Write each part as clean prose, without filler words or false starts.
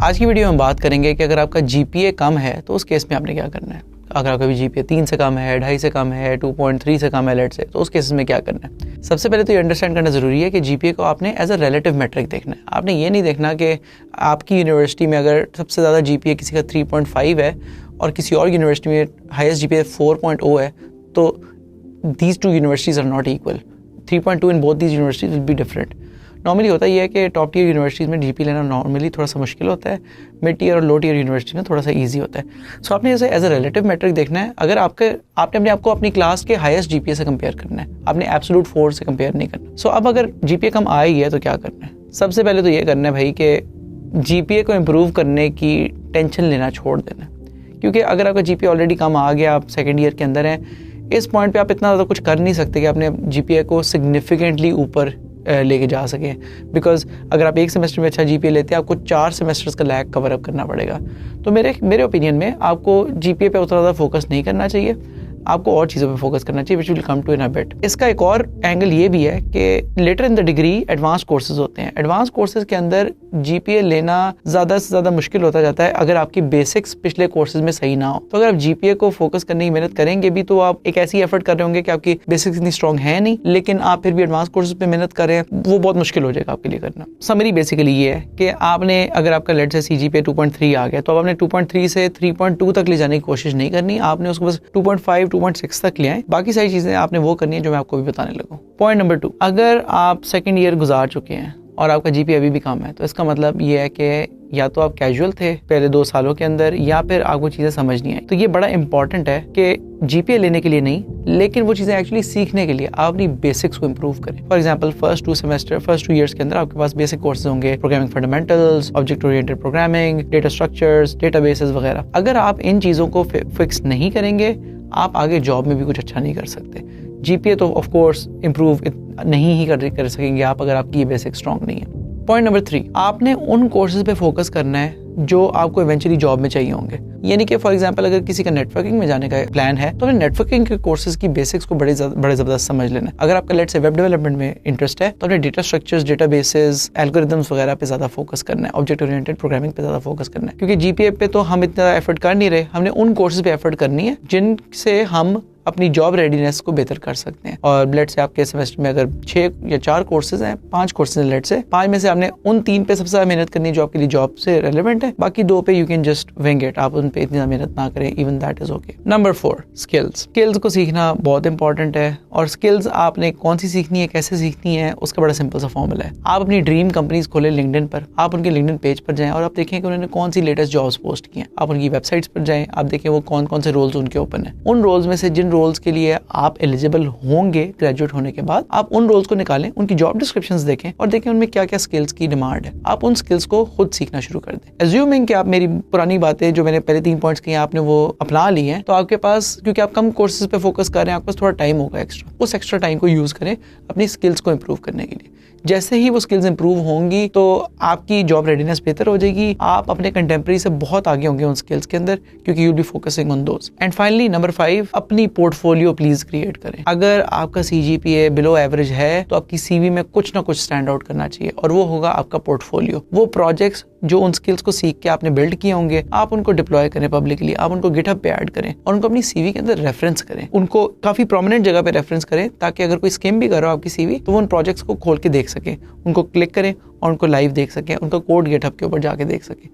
आज की वीडियो में बात करेंगे कि अगर आपका जीपीए कम है तो उस केस में आपने क्या करना है। अगर आपका भी जीपीए 3 से कम है, 2.5 से कम है, 2.3 से कम है लेट से, तो उस केसेस में क्या करना है। सबसे पहले तो ये अंडरस्टैंड करना ज़रूरी है कि जीपीए को आपने एज अ रिलेटिव मेट्रिक देखना है। आपने ये नहीं देखना कि आपकी यूनिवर्सिटी में अगर सबसे ज़्यादा जीपीए किसी का 3.5 है और किसी और यूनिवर्सिटी में हाईएस्ट जीपीए 4.0 है, तो these two universities are not equal. 3.2 in both these universities will be different. Normally होता ये है कि टॉप टीयर यूनिवर्सिटीज़ में जीपी लेना नॉर्मली थोड़ा सा मुश्किल होता है, मिड टीयर और लो टीयर यूनिवर्सिटी में थोड़ा सा इजी होता है। सो आपने इसे एज अ रिलेटिव मैट्रिक देखना है। अगर आपने अपने आप को अपनी क्लास के हाईएस्ट जीपीए से कंपेयर करना है, आपने एब्सोल्यूट 4 से कंपेयर नहीं करना। सो अब अगर जीपीए कम आ ही है तो क्या करना है। सबसे पहले तो ये करना है भाई कि जीपीए को इम्प्रूव करने की टेंशन लेना छोड़ देना, क्योंकि अगर आपका जीपीए ऑलरेडी कम आ गया, आप सेकेंड ईयर के अंदर हैं, इस पॉइंट पे आप इतना ज़्यादा कुछ कर नहीं सकते कि आपने जीपीए को सिग्निफिकेंटली ऊपर लेके जा सकें। बिकॉज अगर आप एक सेमेस्टर में अच्छा जीपीए लेते हैं, आपको 4 सेमेस्टर्स का लैग कवर अप करना पड़ेगा। तो मेरे ओपिनियन में आपको जीपीए पे उतना ज़्यादा फोकस नहीं करना चाहिए, आपको और चीज़ों पे फोकस करना चाहिए, which will come to in a bit. इसका एक और एंगल ये भी है कि later in the degree advance courses होते हैं। एडवांस कोर्सेज के अंदर जीपीए लेना ज़्यादा से ज़्यादा मुश्किल होता जाता है अगर आपकी बेसिक्स पिछले कोर्सेज में सही ना हो। तो अगर आप जीपीए को फोकस करने की मेहनत करेंगे भी, तो आप एक ऐसी एफर्ट कर रहे होंगे कि आपकी बेसिक्स इतनी स्ट्रॉन्ग है नहीं, लेकिन आप फिर भी एडवांस कोर्सेज पे मेहनत कर रहे हैं, वो बहुत मुश्किल हो जाएगा आपके लिए करना। समरी बेसिकली ये है कि आपने अगर आपका लेट से सीजीपीए 2.3 आ गया, तो अब आपने 2.3 से 3.2 तक ले जाने की कोशिश नहीं करनी, आपने उसको बस 2.5 2.6 तक ले आए। बाकी सारी चीजें आपने वो करनी है जो मैं आपको भी बताने लगा। पॉइंट नंबर 2, अगर आप सेकंड ईयर गुजार चुके हैं और आपका जीपीए अभी भी कम है, तो इसका मतलब ये है कि या तो आप कैजुअल थे पहले 2 सालों के अंदर, या फिर आपको चीजें समझ नहीं आई। तो ये बड़ा इंपॉर्टेंट है कि जीपीए लेने के लिए नहीं, लेकिन वो चीजें एक्चुअली सीखने के लिए आप अपनी बेसिक्स को इंप्रूव करें। फॉर एग्जांपल फर्स्ट 2 ईयर्स के अंदर आपके पास बेसिक कोर्सेज होंगे, programming fundamentals, object oriented programming, data structures, databases वगैरह। अगर आप इन चीजों को फिक्स नहीं करेंगे, आप आगे जॉब में भी कुछ अच्छा नहीं कर सकते। जीपीए तो ऑफ कोर्स इंप्रूव नहीं ही कर सकेंगे आप अगर आपकी ये बेसिक स्ट्रांग नहीं है। पॉइंट नंबर 3, आपने उन कोर्सेज पे फोकस करना है जो आपको इवेंचुअली जॉब में चाहिए होंगे। यानी कि फॉर एग्जांपल अगर किसी का नेटवर्किंग में जाने का प्लान है, तो नेटवर्किंग के कोर्सेज की बेसिक्स को बड़े जबरदस्त समझ लेना है। अगर आपका लेट से वेब डेवलपमेंट में इंटरेस्ट है, तो अपने डेटा स्ट्रक्चर्स, डेटाबेसेस, एल्गोरिथम्स वगैरह पे ज्यादा फोकस करना है, ऑब्जेक्ट ओरिएंटेड प्रोग्रामिंग पे ज्यादा फोकस करना है। क्योंकि जीपीए पे तो हम इतना एफर्ट कर नहीं रहे, हमने उन कोर्सेज पे एफर्ट करनी है जिनसे हम अपनी जॉब रेडीनेस को बेहतर कर सकते हैं। और लेट से आपके सेमेस्टर में अगर 6 या 4 कोर्सेज हैं, 5 कोर्सेज हैं, लेट से 5 में से आपने उन 3 पे सबसे ज्यादा मेहनत करनी है जो आपके लिए जॉब से रेलेवेंट है। बाकी 2 पे you can just wing it, आप उन पे इतनी मेहनत ना करें, even that is okay. Number 4, skills को सीखना बहुत इंपॉर्टेंट है। और स्किल्स आपने कौन सी सीखनी है, कैसे सीखनी है, उसका बड़ा सिंपल सा फॉर्मूला है। आप अपनी ड्रीम कंपनीज खोले लिंक्डइन पर, आप उनके लिंक्डइन पेज पर जाएं और आप देखें कि उन्होंने कौन सी लेटेस्ट जॉब्स पोस्ट की हैं। आप उनकी वेबसाइट्स पर जाएं, आप देखें वो कौन कौन से रोल्स उनके ओपन है। उन रोल्स में से जिन रोल्स के लिए आप एलिजिबल होंगे ग्रेजुएट होने के बाद, आप उन रोल्स को निकालें, उनकी जॉब डिस्क्रिप्शंस देखें और देखें उनमें क्या क्या स्किल्स की डिमांड है। आप उन स्किल्स को खुद सीखना शुरू कर दें। एज्यूमिंग कि आप मेरी पुरानी बातें जो मैंने पहले 3 पॉइंट्स की आपने वो अपना ली हैं, तो आपके पास, क्योंकि आप कम कोर्सेज पे फोकस कर रहे हैं, आपके पास थोड़ा टाइम होगा एक्स्ट्रा, उस एक्स्ट्रा टाइम को यूज करें अपनी स्किल्स को इंप्रूव करने के लिए। जैसे ही वो स्किल्स इंप्रूव होंगी तो आपकी जॉब रेडीनेस बेहतर हो जाएगी, आप अपने कंटेम्प्रेरी से बहुत आगे होंगे उन स्किल्स के अंदर, क्योंकि you will be focusing on those. And finally number 5, अपनी पोर्टफोलियो प्लीज क्रिएट करें। अगर आपका सीजीपीए बिलो एवरेज है, तो आपकी सीवी में कुछ ना कुछ स्टैंड आउट करना चाहिए, और वो होगा आपका पोर्टफोलियो। वो प्रोजेक्ट्स जो उन स्किल्स को सीख के आपने बिल्ड किए होंगे, आप उनको डिप्लॉय करें पब्लिकली, आप उनको गिटहब पे ऐड करें और उनको अपनी सीवी के अंदर रेफरेंस करें, उनको काफी प्रोमिनेंट जगह पे रेफरेंस करें, ताकि अगर कोई स्किम भी कर रहा हो आपकी सीवी, तो वो उन प्रोजेक्ट्स को खोल के देख सके, उनको क्लिक करें और उनको लाइव देख सकें, उनका कोड गिटहब के ऊपर जाके देख सकें।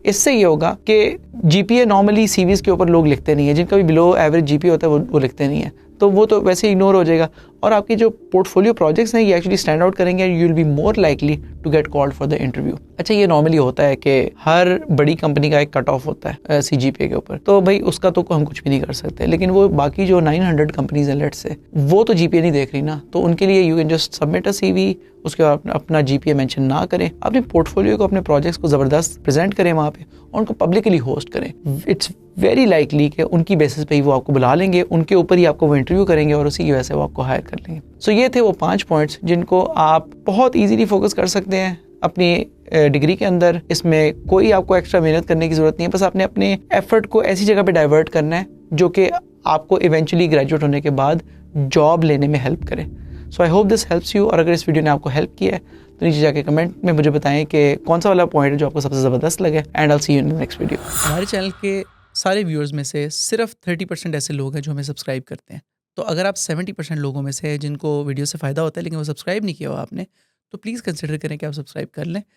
इससे ये होगा कि जीपीए नॉर्मली सीवीज के ऊपर लोग लिखते नहीं है, जिनका भी बिलो एवरेज जीपीए होता है वो लिखते नहीं है, तो वो तो वैसे इग्नोर हो जाएगा, और आपके जो पोर्टफोलियो प्रोजेक्ट्स हैं ये एक्चुअली स्टैंड आउट करेंगे and you will be more likely to get called for the interview. अच्छा, ये नॉर्मली होता है कि हर बड़ी कंपनी का एक कट ऑफ होता है सीजीपीए के ऊपर, तो भाई उसका तो हम कुछ भी नहीं कर सकते, लेकिन वो बाकी जो 900 कंपनीज हैं लेट से, वो तो जीपीए नहीं देख रही ना, तो उनके लिए you can just submit a CV, उसके बाद अपना जीपीए मेंशन ना करें, अपने पोर्टफोलियो को, अपने प्रोजेक्ट्स को जबरदस्त प्रेजेंट करें वहाँ पे और उनको पब्लिकली होस्ट करें। इट्स वेरी लाइकली कि उनकी बेसिस पे ही वो आपको बुला लेंगे, उनके ऊपर ही आपको वो इंटरव्यू करेंगे और उसी की वजह से वो आपको हायर कर लेंगे। सो ये थे वो 5 पॉइंट्स जिनको आप बहुत ईजीली फोकस कर सकते हैं अपनी डिग्री के अंदर। इसमें कोई आपको एक्स्ट्रा मेहनत करने की जरूरत नहीं है, बस आपने अपने एफर्ट को ऐसी जगह पे डाइवर्ट करना है जो कि आपको इवेंचुअली ग्रेजुएट होने के बाद जॉब लेने में हेल्प करे। So I hope this helps you, और अगर इस वीडियो ने आपको हेल्प किया है तो नीचे जाके कमेंट में मुझे बताएं कि कौन सा वाला पॉइंट है जो आपको सबसे ज़बरदस्त लगे, and I see you in the next video. हमारे चैनल के सारे व्यूअर्स में से सिर्फ 30% ऐसे लोग हैं जो हमें सब्सक्राइब करते हैं। तो अगर आप 70% लोगों में से जिनको वीडियो से फ़ायदा होता है लेकिन वो सब्सक्राइब नहीं किया हुआ आपने, तो प्लीज़ कंसिडर करें कि आप सब्सक्राइब कर लें,